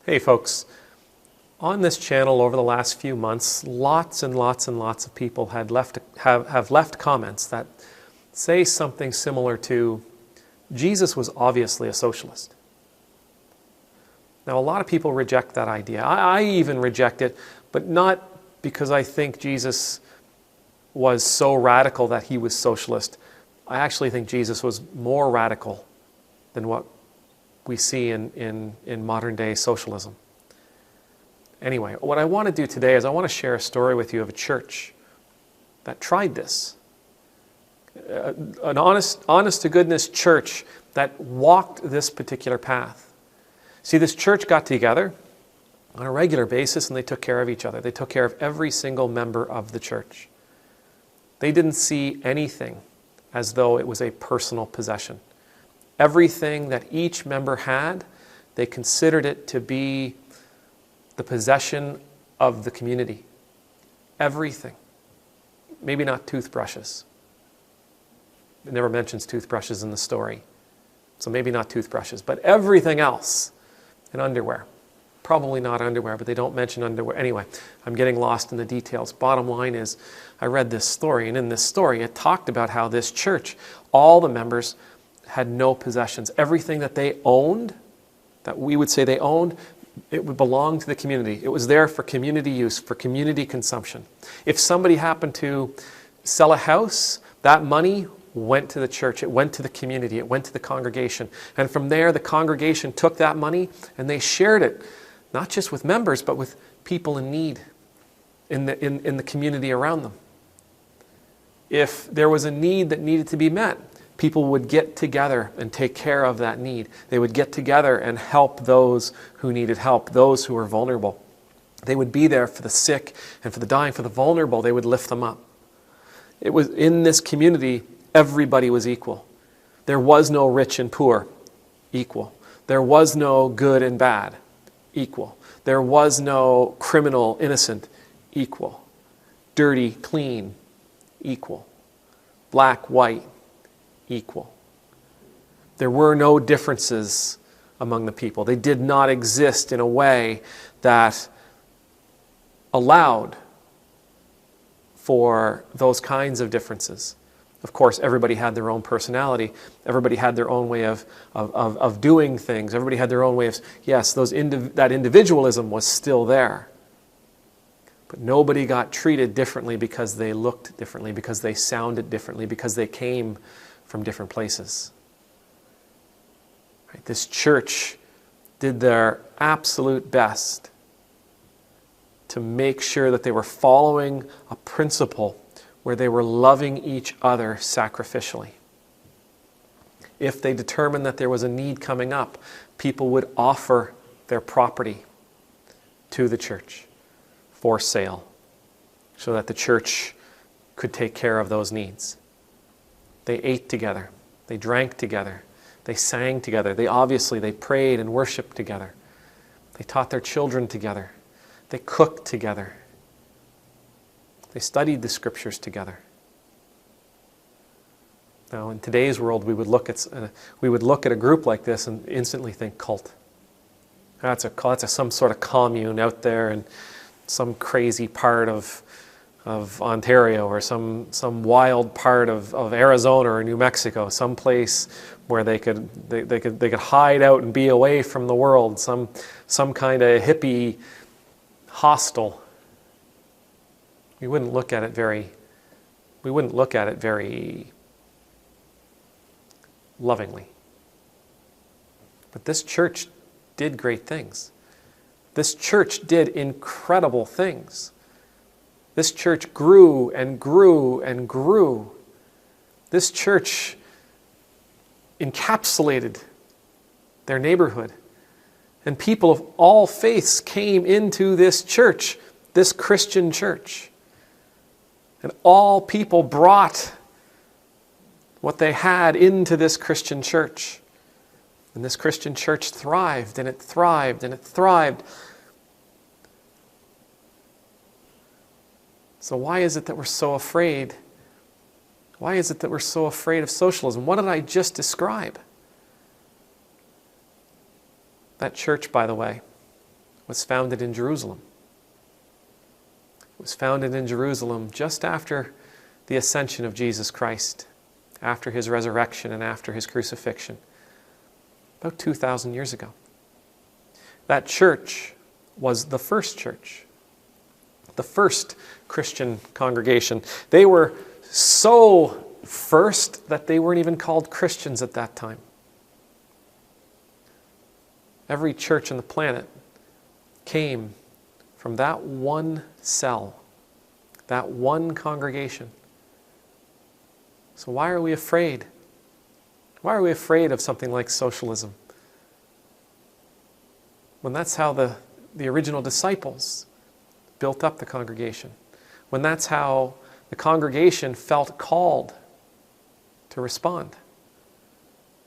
Hey folks, on this channel over the last few months, lots and lots and lots of people have left comments that say something similar to, Jesus was obviously a socialist. Now a lot of people reject that idea. I even reject it, but not because I think Jesus was so radical that he was socialist. I actually think Jesus was more radical than what we see in modern day socialism. Anyway, what I want to do today is I want to share a story with you of a church that tried this. An honest to goodness church that walked this particular path. See, this church got together on a regular basis and they took care of each other. They took care of every single member of the church. They didn't see anything as though it was a personal possession. Everything that each member had, they considered it to be the possession of the community. Everything. Maybe not toothbrushes. It never mentions toothbrushes in the story. So maybe not toothbrushes, but everything else. And underwear. Probably not underwear, but they don't mention underwear. Anyway, I'm getting lost in the details. Bottom line is, I read this story, and in this story, it talked about how this church, all the members had no possessions. Everything that they owned, that we would say they owned, it would belong to the community. It was there for community use, for community consumption. If somebody happened to sell a house, that money went to the church. It went to the community. It went to the congregation. And from there, the congregation took that money and they shared it, not just with members, but with people in need in the community around them. If there was a need that needed to be met, people would get together and take care of that need. They would get together and help those who needed help, those who were vulnerable. They would be there for the sick and for the dying, for the vulnerable. They would lift them up. It was in this community, everybody was equal. There was no rich and poor, equal. There was no good and bad, equal. There was no criminal, innocent, equal. Dirty, clean, equal. Black, white, equal. There were no differences among the people. They did not exist in a way that allowed for those kinds of differences. Of course, everybody had their own personality. Everybody had their own way of doing things. Everybody had their own way of... Yes, that individualism was still there. But nobody got treated differently because they looked differently, because they sounded differently, because they came from different places. Right? This church did their absolute best to make sure that they were following a principle where they were loving each other sacrificially. If they determined that there was a need coming up, people would offer their property to the church for sale so that the church could take care of those needs. They ate together. They drank together. They sang together. They prayed and worshiped together. They taught their children together. They cooked together. They studied the scriptures together. Now, in today's world, we would look at a group like this and instantly think cult. That's some sort of commune out there in some crazy part of Ontario or some wild part of Arizona or New Mexico, some place where they could hide out and be away from the world, some kind of hippie hostel. We wouldn't look at it very lovingly. But this church did great things. This church did incredible things. This church grew and grew and grew. This church encapsulated their neighborhood. And people of all faiths came into this church, this Christian church. And all people brought what they had into this Christian church. And this Christian church thrived, and it thrived, and it thrived. So why is it that we're so afraid? Why is it that we're so afraid of socialism? What did I just describe? That church, by the way, was founded in Jerusalem. It was founded in Jerusalem just after the ascension of Jesus Christ, after his resurrection and after his crucifixion, about 2,000 years ago. That church was the first church, the first Christian congregation. They were so first that they weren't even called Christians at that time. Every church on the planet came from that one cell, that one congregation. So why are we afraid? Why are we afraid of something like socialism? When that's how the original disciples built up the congregation. When that's how the congregation felt called to respond.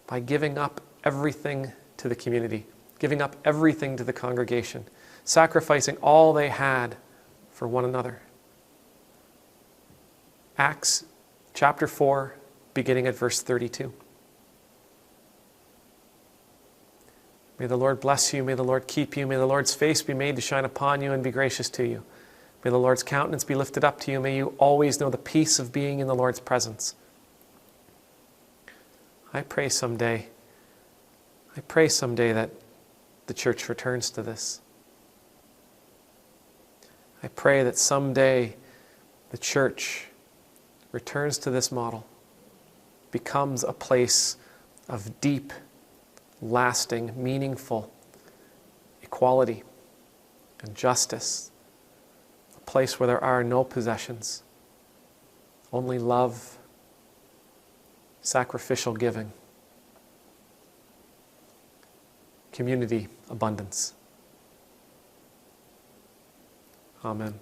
By giving up everything to the community, giving up everything to the congregation, sacrificing all they had for one another. Acts chapter 4, beginning at verse 32. May the Lord bless you, may the Lord keep you, may the Lord's face be made to shine upon you and be gracious to you. May the Lord's countenance be lifted up to you, may you always know the peace of being in the Lord's presence. I pray someday that the church returns to this. I pray that someday the church returns to this model, becomes a place of deep, lasting, meaningful equality and justice, a place where there are no possessions, only love, sacrificial giving, community, abundance. Amen.